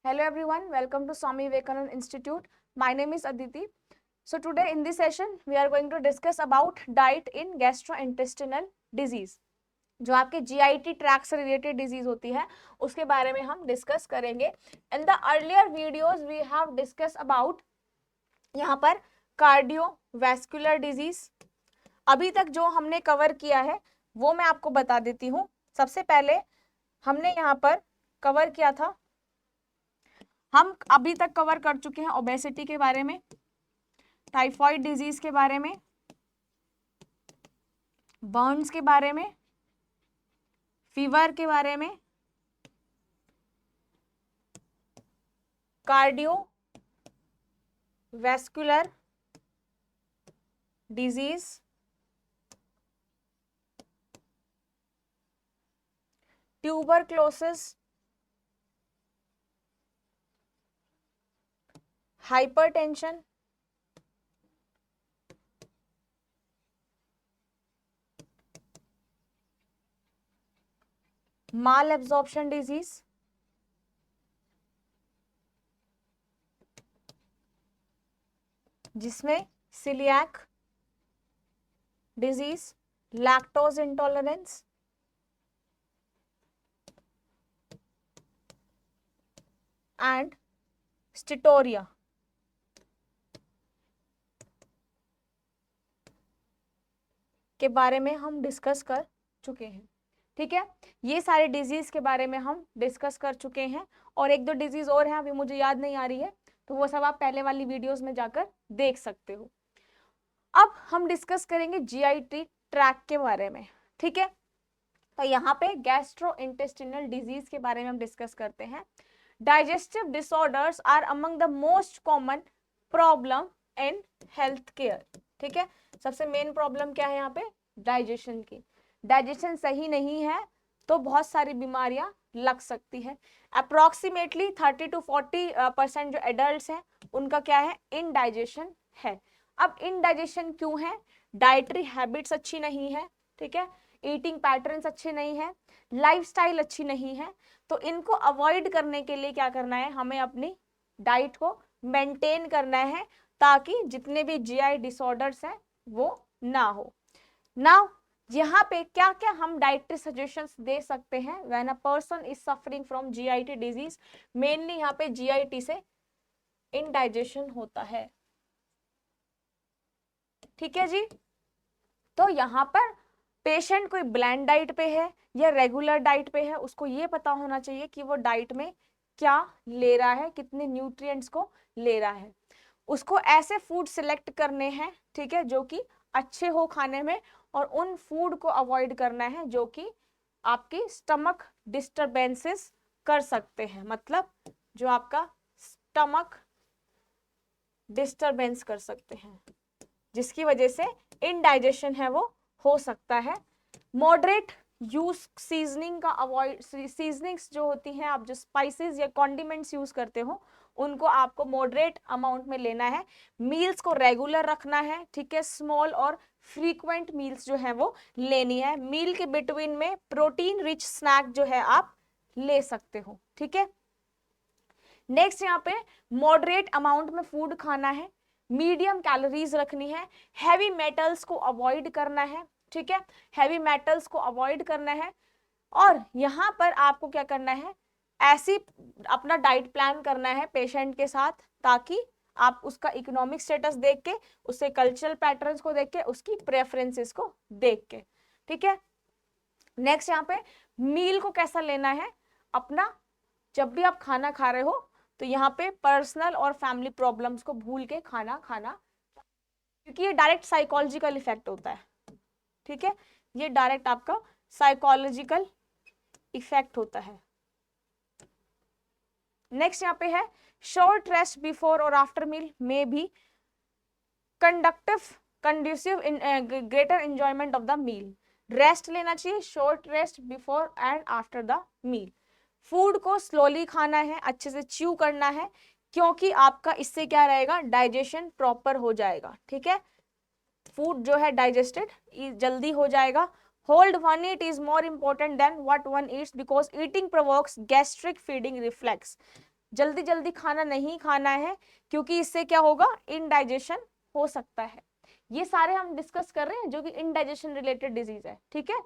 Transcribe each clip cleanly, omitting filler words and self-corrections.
Hello everyone, welcome to Swami Vivekananda Institute. My name is Aditi. So today in this session we are going to discuss about diet in gastrointestinal disease. जो आपके GIT tract से related disease होती है उसके बारे में हम discuss करेंगे. In the earlier videos we have discuss about यहाँ पर कार्डियोवैस्कुलर डिजीज. अभी तक जो हमने कवर किया है वो मैं आपको बता देती हूँ. सबसे पहले हमने यहाँ पर कवर किया था, हम अभी तक कवर कर चुके हैं ओबेसिटी के बारे में, टाइफॉइड डिजीज के बारे में, बर्न्स के बारे में, फीवर के बारे में, cardiovascular disease, tuberculosis, hypertension, malabsorption disease, जिसमें coeliac disease, lactose intolerance, and steatorrhoea. के बारे में हम डिस्कस कर चुके हैं. ठीक है, ये सारे डिजीज के बारे में हम डिस्कस कर चुके हैं और एक दो डिजीज और हैं, अभी मुझे याद नहीं आ रही है, तो वो सब आप पहले वाली वीडियोस में जाकर देख सकते हो. अब हम डिस्कस करेंगे GIT ट्रैक के बारे में. ठीक है, तो यहाँ पे गैस्ट्रोइंटेस्टिनल डिजीज के बारे में हम डिस्कस करते हैं. Digestive disorders are among the most common problem in health care. ठीक है, सबसे मेन प्रॉब्लम क्या है यहाँ पे? डाइजेशन की. डाइजेशन सही नहीं है तो बहुत सारी बीमारियां लग सकती है. अप्रोक्सीमेटली 30 to 40% जो एडल्ट्स हैं उनका क्या है? इनडाइजेशन है. अब इनडाइजेशन क्यों है? डाइटरी हैबिट्स अच्छी नहीं है. ठीक है, ईटिंग पैटर्न्स अच्छे नहीं है, लाइफस्टाइल अच्छी नहीं है. तो इनको अवॉइड करने के लिए क्या करना है? हमें अपनी डाइट को मेंटेन करना है ताकि जितने भी GI डिसऑर्डर्स हैं वो ना हो. नाउ यहाँ पे क्या क्या हम डाइटरी सजेशंस दे सकते हैं when a person is suffering from GIT disease. Mainly यहाँ पे GIT से इनडाइजेशन होता है. ठीक है जी, तो यहाँ पर पेशेंट कोई ब्लैंड डाइट पे है या रेगुलर डाइट पे है, उसको ये पता होना चाहिए कि वो डाइट में क्या ले रहा है, कितने न्यूट्रिएंट्स को ले रहा है. उसको ऐसे फूड सिलेक्ट करने हैं, ठीक है, जो कि अच्छे हो खाने में, और उन फूड को अवॉइड करना है जो कि आपकी स्टमक डिस्टरबेंसेस कर सकते हैं. मतलब जो आपका स्टमक डिस्टरबेंस कर सकते हैं, जिसकी वजह से इनडाइजेशन है वो हो सकता है. मॉडरेट यूज सीजनिंग का अवॉइड. सीजनिंग्स जो होती हैं, आप जो स्पाइसेस या कॉन्डिमेंट्स यूज करते हो उनको आपको मॉडरेट अमाउंट में लेना है. मील्स को रेगुलर रखना है. ठीक है, स्मॉल और फ्रीक्वेंट मील्स जो है वो लेनी है. मील के बिटवीन में प्रोटीन रिच स्नैक जो है आप ले सकते हो. ठीक है, नेक्स्ट यहाँ पे मॉडरेट अमाउंट में फूड खाना है, मीडियम कैलोरीज रखनी है, हैवी मेटल्स को अवॉइड करना है. ठीक है, हैवी मेटल्स को अवॉइड करना है. और यहाँ पर आपको क्या करना है? ऐसी अपना डाइट प्लान करना है पेशेंट के साथ ताकि आप उसका इकोनॉमिक स्टेटस देख के, उसके कल्चरल पैटर्न्स को देख के, उसकी प्रेफरेंसेस को देख के. ठीक है, नेक्स्ट यहाँ पे मील को कैसा लेना है अपना. जब भी आप खाना खा रहे हो तो यहाँ पे पर्सनल और फैमिली प्रॉब्लम्स को भूल के खाना खाना, क्योंकि ये डायरेक्ट साइकोलॉजिकल इफेक्ट होता है. ठीक है, ये डायरेक्ट आपका साइकोलॉजिकल इफेक्ट होता है. नेक्स्ट यहाँ पे है शॉर्ट रेस्ट बिफोर और आफ्टर मील में भी conducive in greater enjoyment of the meal. Rest लेना चाहिए, short rest before and after the meal. Food को स्लोली खाना है, अच्छे से च्यू करना है, क्योंकि आपका इससे क्या रहेगा? डाइजेशन प्रॉपर हो जाएगा. ठीक है, फूड जो है डाइजेस्टेड जल्दी हो जाएगा. Hold one eat is more important than what one eats because eating provokes gastric feeding reflex. जल्दी जल्दी खाना नहीं खाना है, क्योंकि इससे क्या होगा, इनडाइजेशन हो सकता है। ये सारे हम डिस्कस कर रहे हैं जो कि इनडाइजेशन रिलेटेड डिजीज है, ठीक है।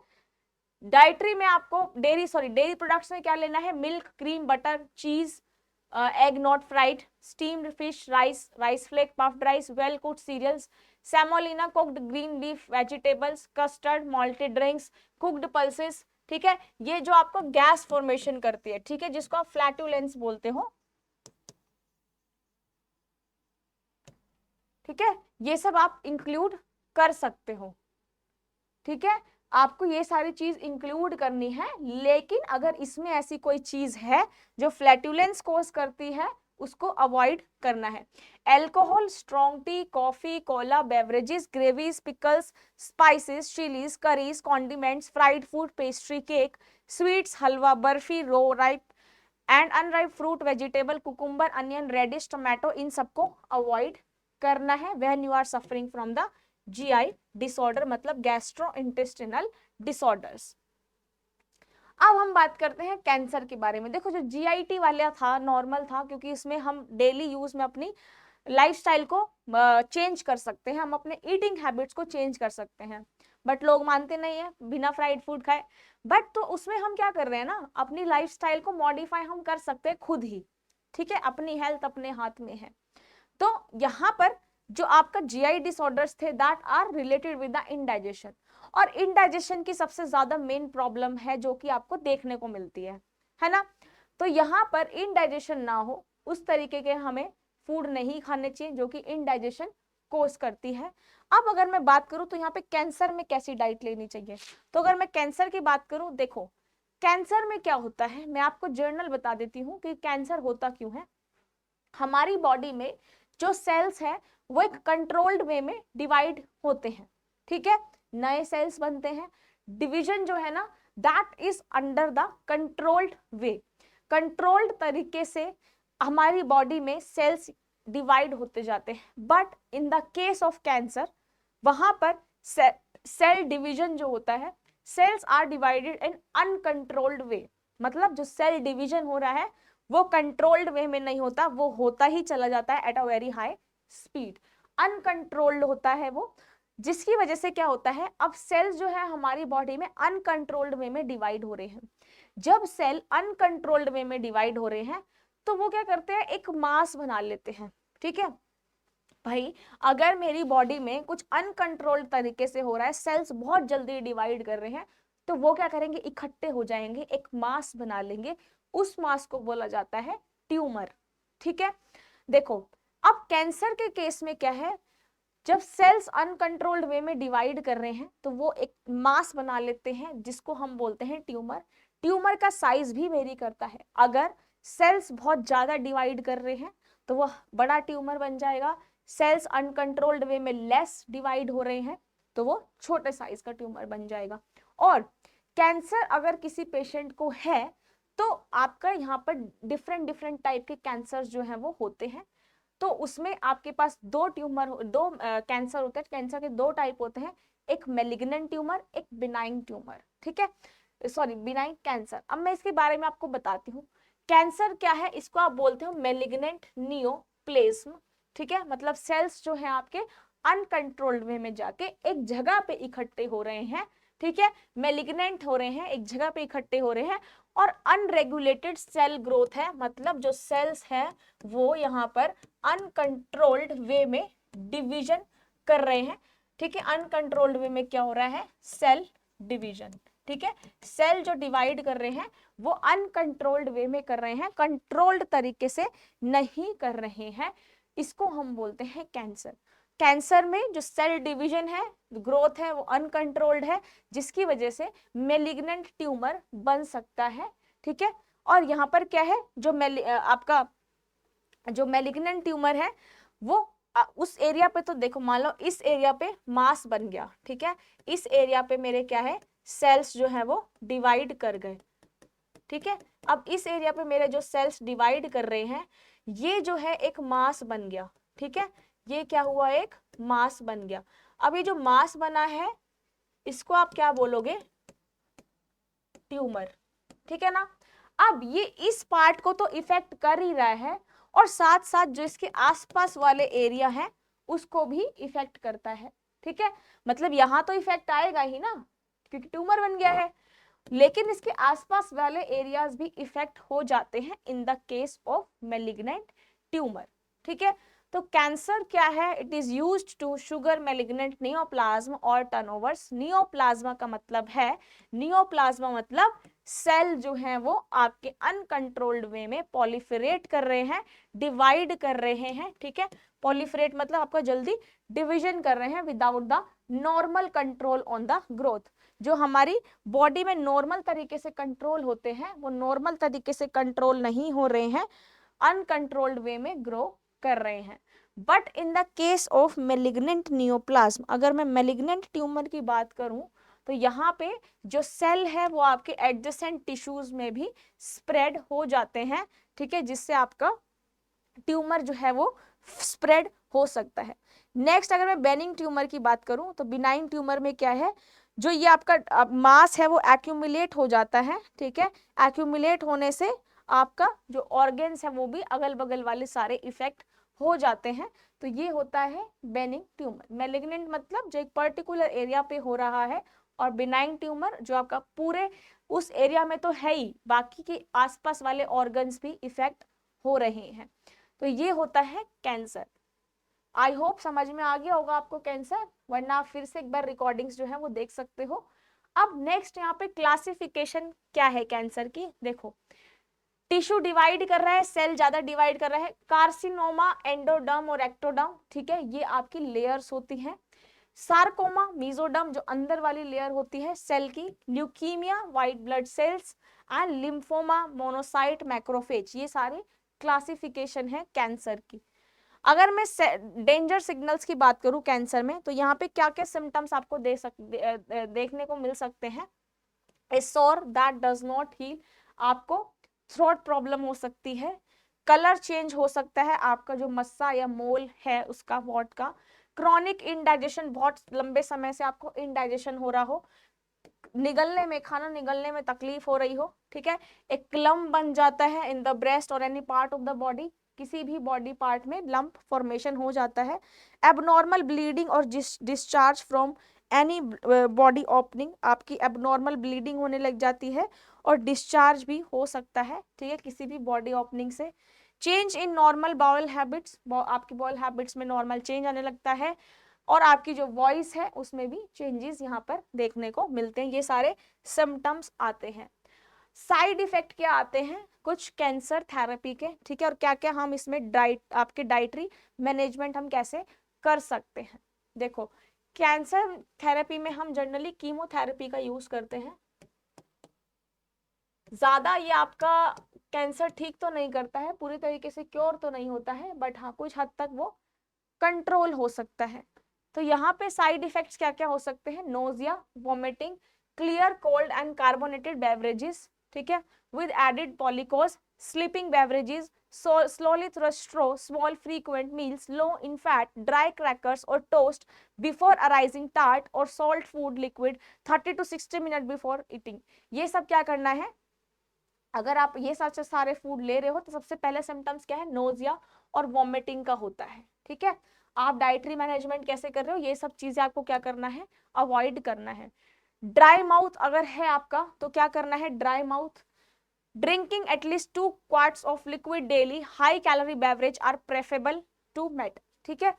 डाइटरी में आपको डेयरी प्रोडक्ट्स में क्या लेना है, milk, cream, butter, cheese, egg not fried, steamed fish, rice flake, puffed rice, well cooked cereals, semolina, cooked green leaf vegetables, custard, malted drinks, cooked pulses, ठीक है। ये जो आपको गैस फॉर्मेशन करती है, ठीक है, जिसको आप फ्लैटुलेंस बोलते हो, ठीक है, ये सब आप इंक्लूड कर सकते हो, ठीक है। आपको ये सारी चीज इंक्लूड करनी है, लेकिन अगर इसमें ऐसी कोई चीज है जो फ्लैटुलेंस कॉज करती है, उसको अवॉइड करना है। Alcohol, strong tea, coffee, cola, beverages, gravies, pickles, spices, chillies, curries, condiments, fried food, pastry, cake, sweets, halwa, barfi, raw ripe and unripe fruit, vegetable, cucumber, onion, radish, tomato, इन सबको अवॉइड करना है when you are suffering from the GI disorder, मतलब gastrointestinal disorders. अब हम बात करते हैं कैंसर के बारे में। देखो, जो जीआईटी वाला था नॉर्मल था, क्योंकि इसमें हम डेली यूज में अपनी लाइफस्टाइल को चेंज कर सकते हैं, हम अपने ईटिंग हैबिट्स को चेंज कर सकते हैं, बट लोग मानते नहीं है, बिना फ्राइड फूड खाए। बट तो उसमें हम क्या कर रहे हैं ना, अपनी लाइफस्टाइल को मॉडिफाई हम कर सकते हैं खुद ही, ठीक है, अपनी हेल्थ अपने हाथ में है। तो यहाँ पर जो आपका जीआई डिसऑर्डर्स थे that are related with the indigestion, और इनडाइजेशन की सबसे ज्यादा मेन प्रॉब्लम है जो कि आपको देखने को मिलती है ना। तो यहाँ पर इनडाइजेशन ना हो उस तरीके के हमें फूड नहीं खाने चाहिए जो कि इनडाइजेशन कोज करती है। अब अगर मैं बात करूं तो यहाँ पे कैंसर में कैसी डाइट लेनी चाहिए, तो अगर मैं कैंसर की बात करूं, देखो कैंसर में क्या होता है, मैं आपको जर्नल बता देती हूँ कि कैंसर होता क्यों है। हमारी बॉडी में जो सेल्स है वो एक कंट्रोल्ड वे में डिवाइड होते हैं, ठीक है, नए सेल्स बनते हैं। डिवीजन जो है ना that is under the controlled way, controlled तरीके से हमारी बॉडी में सेल्स डिवाइड होते जाते हैं। But in the case of cancer वहां पर सेल डिवीजन जो होता है, cells are divided in uncontrolled way, मतलब जो सेल डिवीजन हो रहा है वो कंट्रोल्ड वे में नहीं होता, वो होता ही चला जाता है at a very high speed, uncontrolled होता है वो। जिसकी वजह से क्या होता है, अब सेल्स जो है हमारी बॉडी में अनकंट्रोल्ड वे में डिवाइड हो रहे हैं। जब सेल अनकंट्रोल्ड वे में डिवाइड हो रहे हैं तो वो क्या करते हैं, एक मास बना लेते हैं, ठीक है भाई। अगर मेरी बॉडी में कुछ अनकंट्रोल्ड तरीके से हो रहा है, सेल्स बहुत जल्दी डिवाइड कर रहे हैं, तो वो क्या करेंगे, इकट्ठे हो जाएंगे, एक मास बना लेंगे, उस मास को बोला जाता है ट्यूमर, ठीक है। देखो अब कैंसर के केस में क्या है, जब सेल्स अनकंट्रोल्ड वे में डिवाइड कर रहे हैं तो वो एक मास बना लेते हैं जिसको हम बोलते हैं ट्यूमर। ट्यूमर का साइज भी वेरी करता है, अगर सेल्स बहुत ज्यादा डिवाइड कर रहे हैं तो वो बड़ा ट्यूमर बन जाएगा, सेल्स अनकंट्रोल्ड वे में लेस डिवाइड हो रहे हैं तो वो छोटे साइज का ट्यूमर बन जाएगा। और कैंसर अगर किसी पेशेंट को है तो आपका यहाँ पर डिफरेंट डिफरेंट टाइप के कैंसर जो है वो होते हैं। तो उसमें आपके पास दो कैंसर होते हैं, कैंसर के दो टाइप होते हैं, एक मेलिग्नेंट ट्यूमर, एक बिनाइन ट्यूमर, ठीक है, सॉरी बिनाइन कैंसर। अब मैं इसके बारे में आपको बताती हूँ। कैंसर क्या है, इसको आप बोलते हो मेलिग्नेंट नियोप्लेज्म, ठीक है, मतलब सेल्स जो है आपके अनकंट्रोल्ड वे में जाके एक जगह पे इकट्ठे हो रहे हैं, ठीक है, मेलिग्नेंट हो रहे हैं, एक जगह पे इकट्ठे हो रहे हैं, और अनरेगुलेटेड सेल ग्रोथ है, मतलब जो सेल्स है वो यहाँ पर अनकंट्रोल्ड वे में डिवीजन कर रहे हैं, ठीक है। अनकंट्रोल्ड वे में क्या हो रहा है, सेल डिवीजन, ठीक है, सेल जो डिवाइड कर रहे हैं वो अनकंट्रोल्ड वे में कर रहे हैं, कंट्रोल्ड तरीके से नहीं कर रहे हैं, इसको हम बोलते हैं कैंसर। कैंसर में जो सेल डिवीजन है, ग्रोथ है, वो अनकंट्रोल्ड है, जिसकी वजह से मेलिग्नेंट ट्यूमर बन सकता है, ठीक है। और यहाँ पर क्या है, जो आपका जो मेलिग्नेंट ट्यूमर है वो उस एरिया पे, तो देखो मान लो इस एरिया पे मास बन गया, ठीक है, इस एरिया पे मेरे क्या है, सेल्स जो है वो डिवाइड कर गए, ठीक है। अब इस एरिया पे मेरे जो सेल्स डिवाइड कर रहे हैं ये जो है एक मास बन गया, ठीक है, ये क्या हुआ, एक मास बन गया। अब ये जो मास बना है इसको आप क्या बोलोगे, ट्यूमर, ठीक है ना। अब ये इस पार्ट को तो इफेक्ट कर ही रहा है और साथ साथ जो इसके आसपास वाले एरिया है उसको भी इफेक्ट करता है, ठीक है। मतलब यहाँ तो इफेक्ट आएगा ही ना क्योंकि ट्यूमर बन गया है, लेकिन इसके आसपास वाले एरियाज भी इफेक्ट हो जाते हैं in the case of malignant tumour, ठीक है। तो कैंसर क्या है, it is used to sugar malignant neoplasm और टर्नओवर्स। नियोप्लाज्मा का मतलब है, नियोप्लाज्मा मतलब सेल जो है वो आपके अनकंट्रोल्ड वे में पॉलिफरेट कर रहे हैं, डिवाइड कर रहे हैं, ठीक है। पॉलिफरेट मतलब आपका जल्दी डिवीजन कर रहे हैं without the normal control on the growth. जो हमारी बॉडी में नॉर्मल तरीके से कंट्रोल होते हैं वो नॉर्मल तरीके से कंट्रोल नहीं हो रहे हैं, अनकंट्रोल्ड वे में ग्रो कर रहे हैं। But in the case of malignant neoplasm, अगर मैं मैलिग्नेंट ट्यूमर की बात करूं तो यहाँ पे जो सेल है वो आपके एडजेसेंट टिश्यूज में भी स्प्रेड हो जाते हैं, ठीक है, जिससे आपका ट्यूमर जो है वो स्प्रेड हो सकता है। नेक्स्ट अगर मैं बेनिंग ट्यूमर की बात करूं तो बिनाइन ट्यूमर में क्या है, जो ये आपका मास है वो एक्यूमुलेट हो जाता है, ठीक है। एक्यूमुलेट होने से आपका जो ऑर्गन्स है वो भी अगल बगल वाले सारे इफेक्ट हो जाते हैं, तो ये होता है बेनिंग ट्यूमर। मैलिग्नेंट मतलब जो एक पर्टिकुलर एरिया पे हो रहा है, और बिनाइन ट्यूमर जो आपका पूरे उस एरिया में तो है ही, बाकी के आसपास वाले ऑर्गन्स भी इफेक्ट हो रहे हैं। तो ये होता है कैंसर। आई होप समझ में आ गया होगा आपको कैंसर, वरना आप फिर से एक बार रिकॉर्डिंग्स जो है वो देख सकते हो। अब नेक्स्ट यहाँ पे क्लासिफिकेशन क्या है कैंसर की, देखो टिश्यू डिवाइड कर रहा है, सेल ज्यादा डिवाइड कर रहा है, कार्सिनोमा, एंडोडर्म और एक्टोडर्म, ठीक है, ये आपकी लेयर्स होती हैं। सार्कोमा, मीजोडर्म जो अंदर वाली लेयर होती है सेल की, leukaemia, white blood cells and lymphoma, monocyte, macrophage, ये सारे क्लासिफिकेशन है कैंसर की। अगर मैं डेंजर सिग्नल्स की बात करूं कैंसर में, तो यहाँ पे क्या क्या सिम्टम्स आपको देखने को मिल सकते हैं। ए सोर दैट डज नॉट हील, आपको थ्रोट प्रॉब्लम हो सकती है, कलर चेंज हो सकता है, आपका जो मस्सा या मोल है उसका वॉट का, क्रॉनिक इनडाइजेशन, बहुत लंबे समय से आपको इनडाइजेशन हो रहा हो, निगलने में, खाना निगलने में तकलीफ हो रही हो, ठीक है, एक लम्प बन जाता है इन द ब्रेस्ट और any part of the body, किसी भी बॉडी पार्ट में लंप फॉर्मेशन हो जाता है, एबनॉर्मल ब्लीडिंग और discharge from any body opening, आपकी एबनॉर्मल ब्लीडिंग होने लग जाती है और डिस्चार्ज भी हो सकता है, ठीक है, किसी भी बॉडी ओपनिंग से। Change in normal bowel habits, आपकी बाउल हैबिट्स में नॉर्मल चेंज आने लगता है, और आपकी जो वॉइस है उसमें भी चेंजेस यहाँ पर देखने को मिलते हैं। ये सारे सिम्टम्स आते हैं। साइड इफेक्ट क्या आते हैं कुछ कैंसर थेरेपी के, ठीक है, और क्या क्या हम इसमें आपके डाइटरी मैनेजमेंट हम कैसे कर सकते हैं। देखो कैंसर थेरेपी में हम जनरली कीमोथेरेपी का यूज करते हैं, ज्यादा ये आपका कैंसर ठीक तो नहीं करता है, पूरी तरीके से क्योर तो नहीं होता है, बट हाँ कुछ हद तक वो कंट्रोल हो सकता है। तो यहाँ पे साइड इफेक्ट्स क्या क्या हो सकते हैं, nausea, vomiting, clear cold and carbonated beverages, ठीक है, with added Polycose, sleeping beverages, slowly through straw, small frequent meals, low in fat, dry crackers or toast before arising tart or salt food liquid 30 to 60 minutes before eating। ये सब क्या करना है, अगर आप ये सारे फूड ले रहे हो तो सबसे पहले सिम्टम्स क्या है, नोजिया और वॉमिटिंग का होता है, ठीक है। आप डाइटरी मैनेजमेंट कैसे कर रहे हो, ये सब चीजें आपको क्या करना है, अवॉइड करना है। ड्राई माउथ अगर है आपका तो क्या करना है, dry mouth, drinking at least 2 quarts of liquid daily, high calorie beverage are preferable to meat, ठीक है,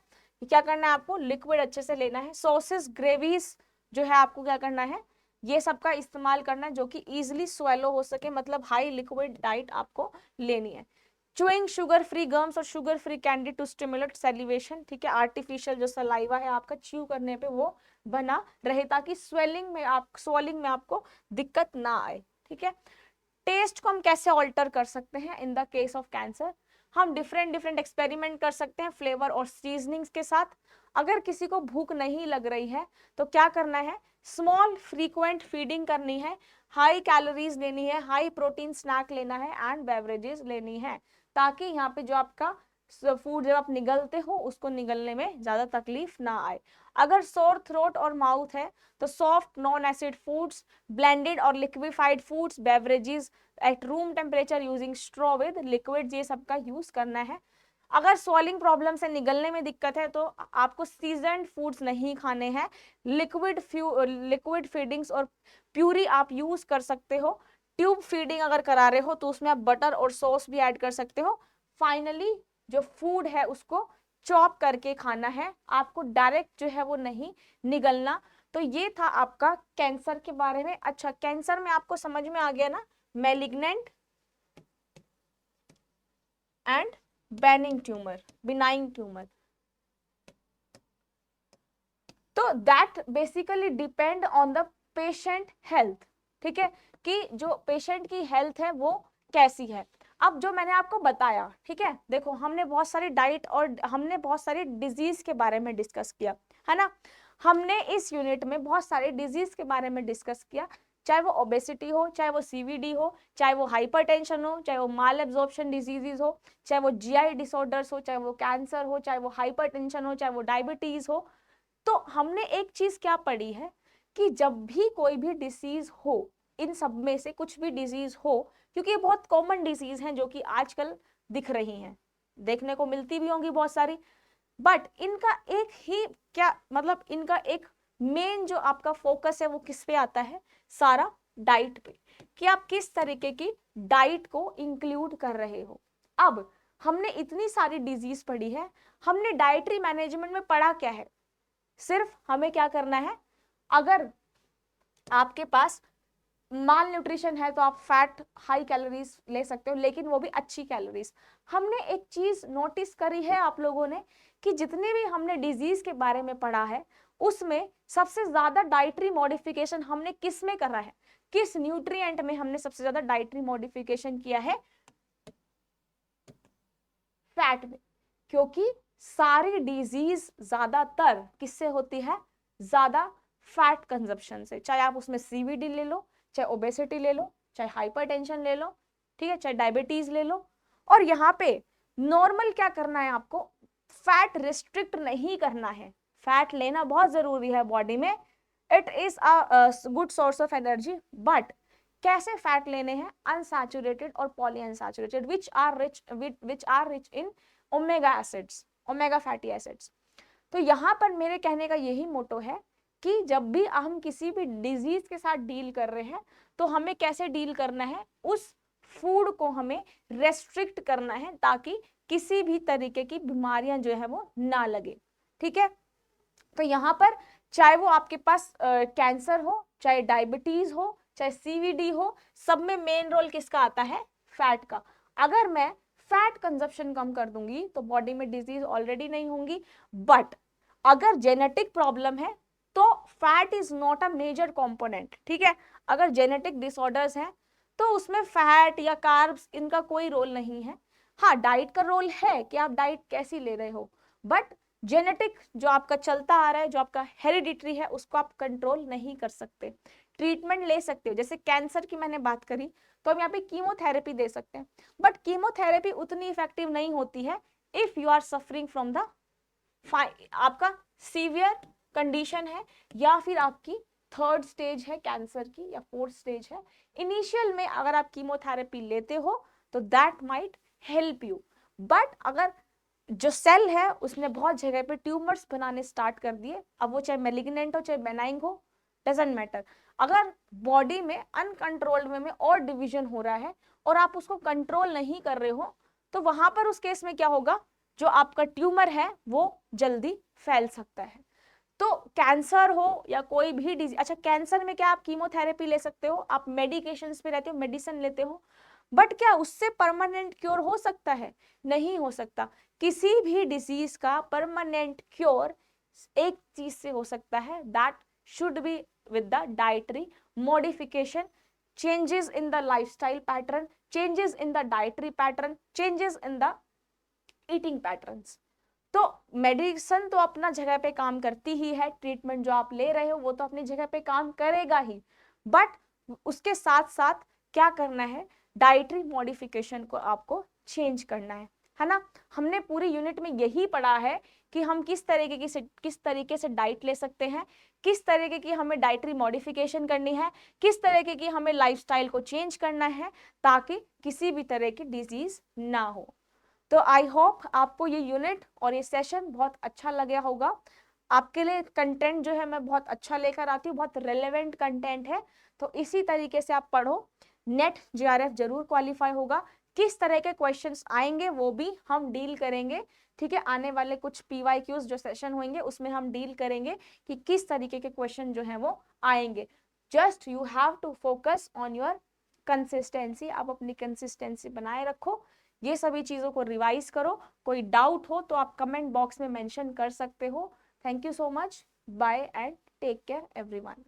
क्या करना है आपको, लिक्विड अच्छे से लेना है। सॉसेस, ग्रेवीज जो है आपको क्या करना है, ये सब का इस्तेमाल करना है जो कि इजिली स्वेलो हो सके, मतलब हाई लिक्विड डाइट आपको लेनी है। चुइंग शुगर फ्री गम्स और sugar free candy to stimulate salivation, ठीक है, आर्टिफिशियल जो सलाइवा है आपका च्यू करने पे वो बना रहे ताकि स्वेलिंग में आपको दिक्कत ना आए, ठीक है। टेस्ट को हम कैसे ऑल्टर कर सकते हैं in the case of cancer, हम डिफरेंट एक्सपेरिमेंट कर सकते हैं फ्लेवर और सीजनिंग्स के साथ। अगर किसी को भूख नहीं लग रही है तो क्या करना है, स्मॉल फ्रीक्वेंट फीडिंग करनी है, हाई कैलोरीज लेनी है, हाई प्रोटीन स्नैक लेना है एंड बेवरेजेस लेनी है, ताकि यहाँ पे जो आपका फूड जब आप निगलते हो उसको निगलने में ज्यादा तकलीफ ना आए। अगर सोर थ्रोट और माउथ है तो soft non acid foods, blended और liquefied foods, beverages at room temperature using straw with liquid, ये सब का यूज करना है। अगर स्वॉलिंग प्रॉब्लम से निगलने में दिक्कत है तो आपको सीजन्ड फूड्स नहीं खाने हैं, लिक्विड फीडिंग्स और प्यूरी आप यूज कर सकते हो। ट्यूब फीडिंग अगर करा रहे हो तो उसमें आप बटर और सॉस भी ऐड कर सकते हो। फाइनली जो फूड है उसको चॉप करके खाना है, आपको डायरेक्ट जो है वो नहीं निगलना। तो ये था आपका कैंसर के बारे में। अच्छा, कैंसर में आपको समझ में आ गया ना, malignant and benign tumour, benign tumour. तो that basically depend on the patient health, ठीक है, कि जो पेशेंट की हेल्थ है वो कैसी है। अब जो मैंने आपको बताया, ठीक है, देखो हमने बहुत सारी डाइट और हमने बहुत सारी डिजीज के बारे में डिस्कस किया, है ना। हमने इस यूनिट में बहुत सारे डिजीज के बारे में डिस्कस किया, चाहे वो ओबेसिटी हो, चाहे वो सीवीडी हो, चाहे वो हाइपरटेंशन हो, चाहे वो माल एब्जॉर्प्शन डिजीजेस हो, चाहे वो जीआई डिसऑर्डर्स हो, चाहे वो कैंसर हो, चाहे वो हाइपरटेंशन हो, चाहे वो डायबिटीज हो। तो हमने एक चीज क्या पढ़ी है कि जब भी कोई भी डिसीज हो, इन सब में से कुछ भी डिजीज हो, क्योंकि ये बहुत कॉमन डिजीज हैं जो कि आजकल दिख रही हैं, देखने को मिलती भी होंगी बहुत सारी, बट इनका एक ही क्या मतलब, इनका एक मेन जो आपका फोकस है वो किस पे आता है, सारा डाइट पे, कि आप किस तरीके की डाइट को इंक्लूड कर रहे हो। अब हमने इतनी सारी डिजीज पढ़ी है, हमने डाइटरी मैनेजमेंट में पढ़ा क्या है, सिर्फ हमें क्या करना है, अगर आपके पास माल न्यूट्रिशन है तो आप फैट हाई कैलोरीज ले सकते हो, लेकिन वो भी अच्छी कैलोरीज। हमने एक चीज नोटिस करी है आप लोगों ने कि जितने भी हमने डिजीज के बारे में पढ़ा है उसमें सबसे ज्यादा डाइटरी मॉडिफिकेशन हमने किस में करा है, किस न्यूट्रिएंट में हमने सबसे ज्यादा डाइटरी मॉडिफिकेशन किया है, फैट में। क्योंकि सारी डिजीज ज्यादातर किससे होती है, ज्यादा फैट कंजप्शन से, चाहे आप उसमें सीवीडी ले लो, चाहे ओबेसिटी ले लो, चाहे हाइपरटेंशन ले लो, ठीक है, चाहे डायबिटीज ले लो। और यहाँ पे नॉर्मल क्या करना है आपको, फैट रिस्ट्रिक्ट नहीं करना है, फैट लेना बहुत जरूरी है बॉडी में, it is a good source of energy, but कैसे फैट लेने हैं, अनसैचुरेटेड और polyunsaturated which are rich in omega acids, omega fatty acids. तो यहाँ पर मेरे कहने का यही मोटो है कि जब भी हम किसी भी डिजीज के साथ डील कर रहे हैं तो हमें कैसे डील करना है, उस फूड को हमें रेस्ट्रिक्ट करना है ताकि किसी भी तरीके की बीमारियां जो है वो ना लगे, ठीक है। तो यहाँ पर चाहे वो आपके पास कैंसर हो, चाहे डायबिटीज हो, चाहे सीवीडी हो, सब में मेन रोल किसका आता है, फैट का। अगर मैं फैट कंजप्शन कम कर दूंगी तो बॉडी में डिजीज ऑलरेडी नहीं होंगी, बट अगर जेनेटिक प्रॉब्लम है तो fat is not a major component, ठीक है। अगर जेनेटिक डिसऑर्डर्स हैं तो उसमें फैट या कार्ब्स इनका कोई रोल नहीं है। हाँ, डाइट का रोल है कि आप डाइट कैसी ले रहे हो, बट जेनेटिक जो आपका चलता आ रहा है, जो आपका हेरिडिटरी है, उसको आप कंट्रोल नहीं कर सकते। ट्रीटमेंट ले सकते हो, जैसे कैंसर की मैंने बात करी तो हम यहाँ पे कीमोथेरेपी दे सकते हैं, बट कीमोथेरेपी उतनी इफेक्टिव नहीं होती है if you are suffering from the आपका सीवियर कंडीशन है या फिर आपकी थर्ड स्टेज है कैंसर की या फोर्थ स्टेज है। इनिशियल में अगर आप कीमोथेरेपी लेते हो तो that might help you, but अगर जो सेल है उसने बहुत जगह पे ट्यूमर्स बनाने स्टार्ट कर दिए, अब वो चाहे मेलिग्नेंट हो चाहे बेनाइंग हो, डजेंट मैटर, अगर बॉडी में अनकंट्रोल्ड वे में और डिवीजन हो रहा है और आप उसको कंट्रोल नहीं कर रहे हो तो वहां पर उस केस में क्या होगा, जो आपका ट्यूमर है वो जल्दी फैल सकता है। तो कैंसर हो या कोई भी डिजीज, अच्छा कैंसर में क्या आप कीमोथेरेपी ले सकते हो, आप मेडिकेशंस पे रहते हो, मेडिसिन लेते हो, बट क्या उससे परमानेंट क्योर हो सकता है, नहीं हो सकता। किसी भी डिजीज का परमानेंट क्योर एक चीज से हो सकता है, that should be with the dietary modification, changes in the lifestyle pattern, changes in the dietary pattern, changes in the eating patterns. तो मेडिसिन तो अपना जगह पे काम करती ही है, ट्रीटमेंट जो आप ले रहे हो वो तो अपनी जगह पे काम करेगा ही, बट उसके साथ साथ क्या करना है, डाइटरी मॉडिफिकेशन को आपको चेंज करना है है ना। हमने पूरी यूनिट में यही पढ़ा है कि हम किस तरीके से डाइट ले सकते हैं, किस तरीके की हमें डाइटरी मॉडिफिकेशन करनी है, किस तरीके की हमें लाइफस्टाइल को चेंज करना है ताकि किसी भी तरह की डिजीज ना हो। तो आई होप आपको ये यूनिट और ये सेशन बहुत अच्छा लगा होगा। आपके लिए कंटेंट जो है मैं बहुत अच्छा लेकर आती हूँ, बहुत रेलेवेंट कंटेंट है, तो इसी तरीके से आप पढ़ो। नेट जेआरएफ जरूर क्वालिफाई होगा। किस तरह के क्वेश्चंस आएंगे वो भी हम डील करेंगे, ठीक है। आने वाले कुछ पीवाईक्यूज जो सेशन होंगे उसमें हम डील करेंगे कि किस तरीके के क्वेश्चन जो है वो आएंगे। Just you have to focus on your consistency. आप अपनी कंसिस्टेंसी बनाए रखो, ये सभी चीजों को रिवाइज करो। कोई डाउट हो तो आप कमेंट बॉक्स में मेंशन कर सकते हो। Thank you so much, bye and take care everyone.